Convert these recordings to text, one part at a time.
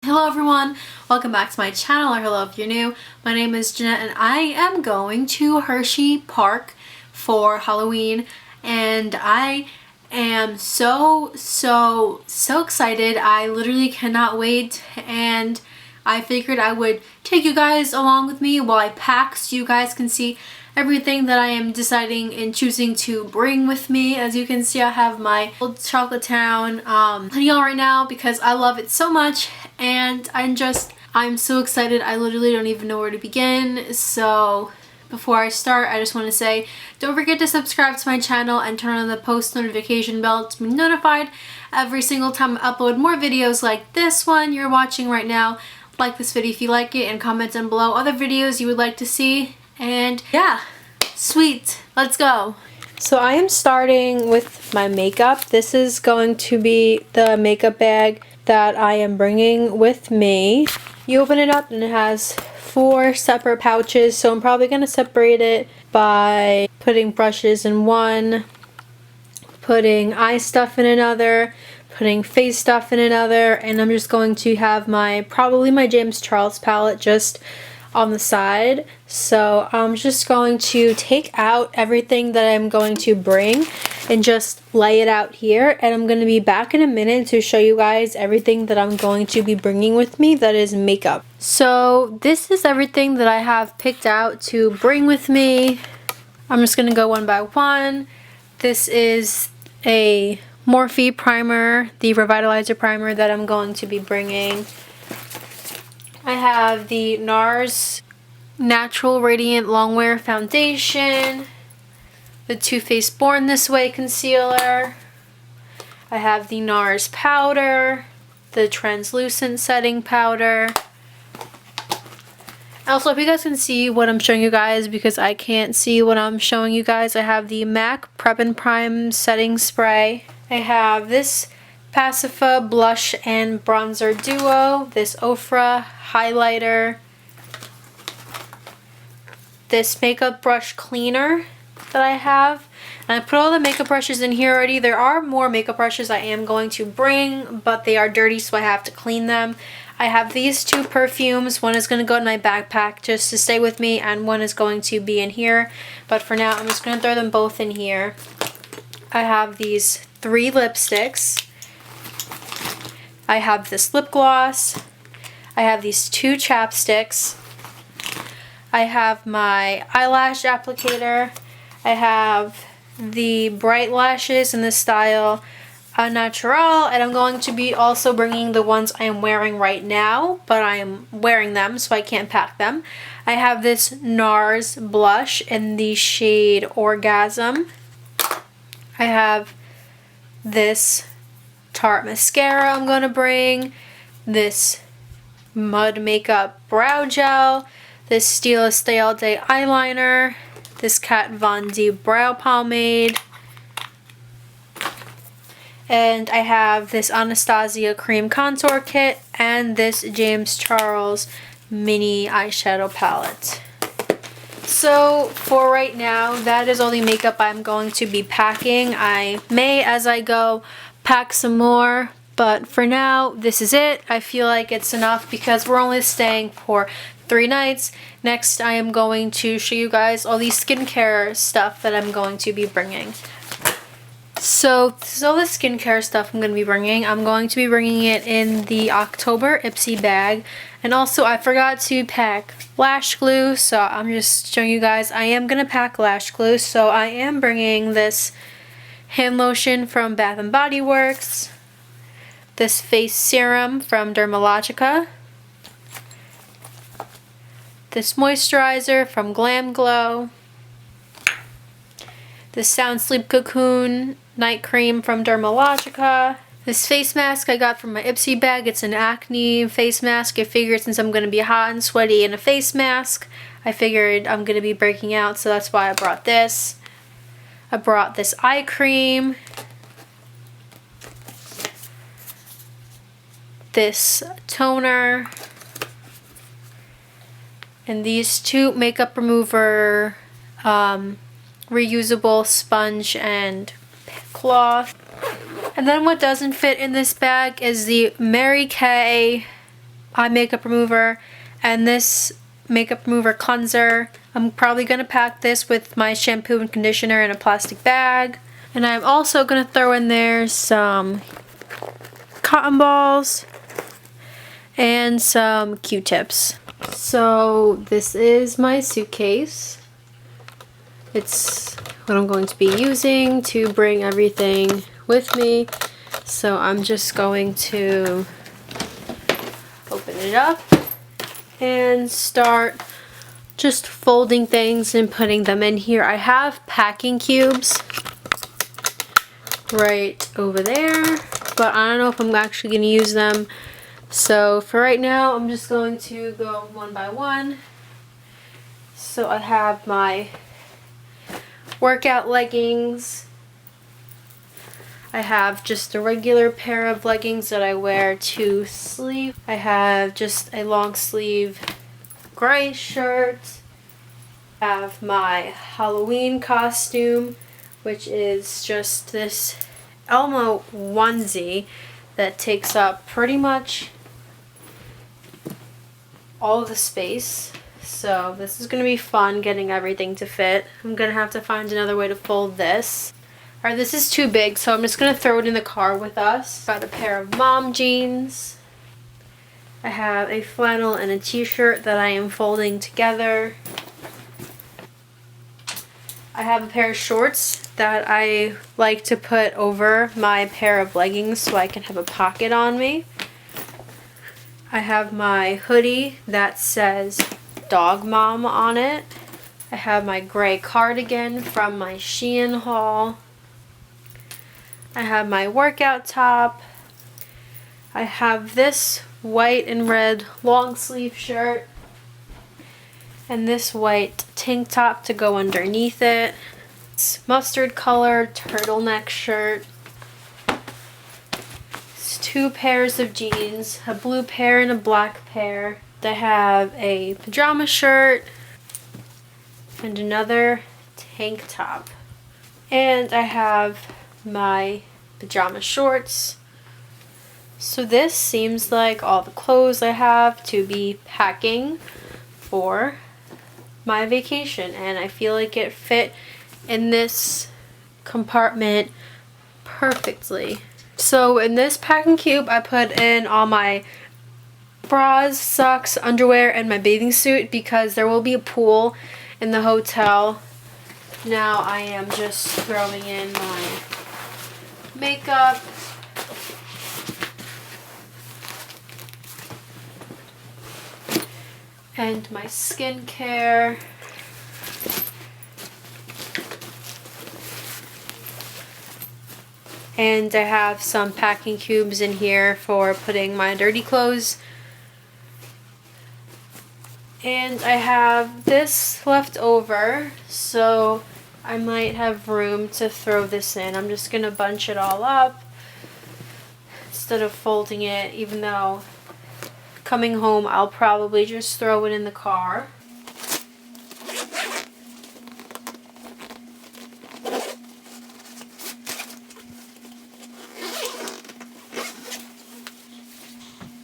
Hello everyone, welcome back to my channel, or hello if you're new. My name is Jeanette and I am going to Hershey Park for Halloween, and I am so excited. I literally cannot wait, and I figured I would take you guys along with me while I pack so you guys can see everything that I am deciding and choosing to bring with me. As you can see, I have my Old Chocolate Town hoodie on right now because I love it so much, and I'm so excited. I literally don't even know where to begin. So before I start, I just want to say don't forget to subscribe to my channel and turn on the post notification bell to be notified every single time I upload more videos like this one you're watching right now. Like this video if you like it, and comment down below other videos you would like to see. And yeah, sweet, let's go. So I am starting with my makeup. This is going to be the makeup bag that I am bringing with me. You open it up and it has 4 separate pouches, so I'm probably going to separate it by putting brushes in one, putting eye stuff in another, putting face stuff in another, and I'm just going to have probably my James Charles palette just on the side. So I'm just going to take out everything that I'm going to bring and just lay it out here, and I'm going to be back in a minute to show you guys everything that I'm going to be bringing with me that is makeup. So this is everything that I have picked out to bring with me. I'm just going to go one by one. This is a Morphe primer, the Revitalizer primer that I'm going to be bringing. I have the NARS Natural Radiant Longwear Foundation, the Too Faced Born This Way Concealer. I have the NARS Powder, the Translucent Setting Powder. Also, if you guys can see what I'm showing you guys, because I can't see what I'm showing you guys, I have the MAC Prep and Prime Setting Spray. I have this Pacifa Blush and Bronzer Duo, this Ofra highlighter, this makeup brush cleaner that I have, and I put all the makeup brushes in here already. There are more makeup brushes I am going to bring, but they are dirty, so I have to clean them. I have these 2 perfumes. One is going to go in my backpack just to stay with me, and one is going to be in here, but for now I'm just going to throw them both in here. I have these 3 lipsticks. I have this lip gloss. I have these 2 chapsticks. I have my eyelash applicator. I have the bright lashes in the style Natural, and I'm going to be also bringing the ones I am wearing right now, but I am wearing them so I can't pack them. I have this NARS blush in the shade Orgasm. I have this Tarte mascara I'm going to bring, this Mud Makeup brow gel, this Stila Stay All Day eyeliner, this Kat Von D brow pomade, and I have this Anastasia cream contour kit and this James Charles mini eyeshadow palette. So for right now, that is all the makeup I'm going to be packing. I may, as I go, pack some more, but for now this is it. I feel like it's enough because we're only staying for 3 nights. Next I am going to show you guys all the skincare stuff that I'm going to be bringing. So this is all the skincare stuff I'm going to be bringing. I'm going to be bringing it in the October Ipsy bag, and also I forgot to pack lash glue, so I'm just showing you guys I am going to pack lash glue. So I am bringing this hand lotion from Bath & Body Works, this face serum from Dermalogica, this moisturizer from Glam Glow, this Sound Sleep Cocoon night cream from Dermalogica, this face mask I got from my Ipsy bag. It's an acne face mask. I figured since I'm going to be hot and sweaty in a face mask, I figured I'm going to be breaking out, so that's why I brought this. I brought this eye cream, this toner, and these 2 makeup remover reusable sponge and cloth. And then what doesn't fit in this bag is the Mary Kay eye makeup remover, and this makeup remover cleanser. I'm probably going to pack this with my shampoo and conditioner in a plastic bag. And I'm also going to throw in there some cotton balls and some Q-tips. So this is my suitcase. It's what I'm going to be using to bring everything with me. So I'm just going to open it up and start just folding things and putting them in here. I have packing cubes right over there, but I don't know if I'm actually going to use them. So for right now, I'm just going to go one by one. So I have my workout leggings. I have just a regular pair of leggings that I wear to sleep. I have just a long sleeve gray shirt. I have my Halloween costume, which is just this Elmo onesie that takes up pretty much all the space. So this is going to be fun getting everything to fit. I'm going to have to find another way to fold this. Alright, this is too big, so I'm just going to throw it in the car with us. Got a pair of mom jeans. I have a flannel and a t-shirt that I am folding together. I have a pair of shorts that I like to put over my pair of leggings so I can have a pocket on me. I have my hoodie that says Dog Mom on it. I have my gray cardigan from my Shein haul. I have my workout top. I have this white and red long sleeve shirt and this white tank top to go underneath it. It's mustard colored turtleneck shirt. It's two pairs of jeans, a blue pair and a black pair. I have a pajama shirt and another tank top. And I have my pajama shorts. So this seems like all the clothes I have to be packing for my vacation, and I feel like it fit in this compartment perfectly. So in this packing cube I put in all my bras, socks, underwear, and my bathing suit because there will be a pool in the hotel. Now I am just throwing in my makeup, and my skincare. And I have some packing cubes in here for putting my dirty clothes. And I have this left over, so I might have room to throw this in. I'm just going to bunch it all up instead of folding it, even though coming home I'll probably just throw it in the car.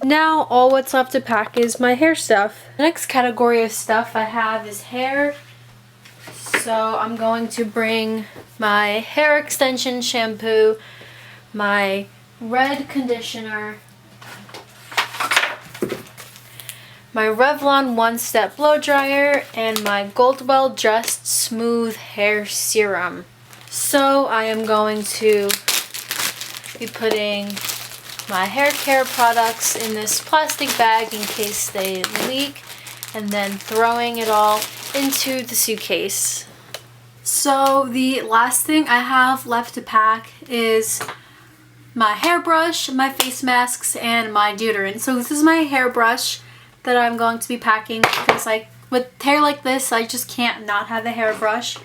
Now all what's left to pack is my hair stuff. The next category of stuff I have is hair. So I'm going to bring my hair extension shampoo, my red conditioner, my Revlon One Step Blow Dryer, and my Goldwell Just Smooth Hair Serum. So I am going to be putting my hair care products in this plastic bag in case they leak, and then throwing it all into the suitcase. So the last thing I have left to pack is my hairbrush, my face masks, and my deodorant. So this is my hairbrush that I'm going to be packing because with hair like this, I just can't not have a hairbrush.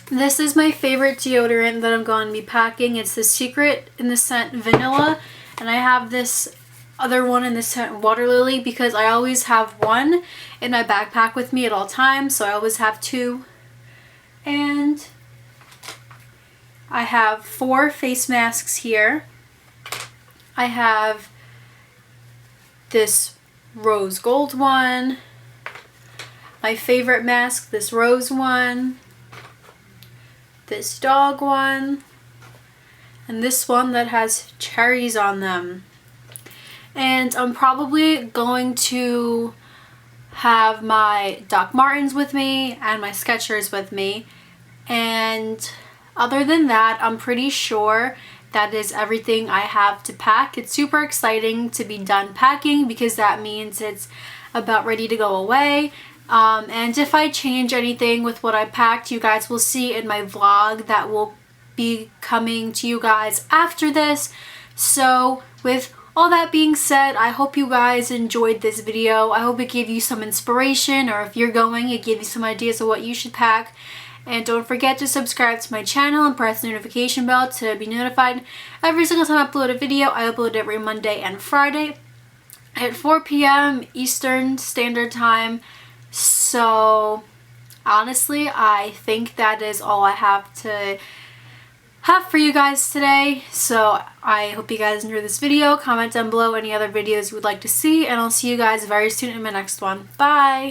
This is my favorite deodorant that I'm going to be packing. It's the Secret in the scent Vanilla, and I have this other one in the scent Water Lily because I always have one in my backpack with me at all times, so I always have two. And I have 4 face masks here. I have this rose gold one, my favorite mask, this rose one, this dog one, and this one that has cherries on them. And I'm probably going to have my Doc Martens with me and my Skechers with me. And other than that, I'm pretty sure that is everything I have to pack. It's super exciting to be done packing because that means it's about ready to go away. And if I change anything with what I packed, you guys will see in my vlog that will be coming to you guys after this. So with all that being said, I hope you guys enjoyed this video. I hope it gave you some inspiration, or if you're going, it gave you some ideas of what you should pack. And don't forget to subscribe to my channel and press the notification bell to be notified every single time I upload a video. I upload every Monday and Friday at 4 p.m. Eastern Standard Time. So honestly, I think that is all I have to have for you guys today. So I hope you guys enjoyed this video. Comment down below any other videos you would like to see, and I'll see you guys very soon in my next one. Bye!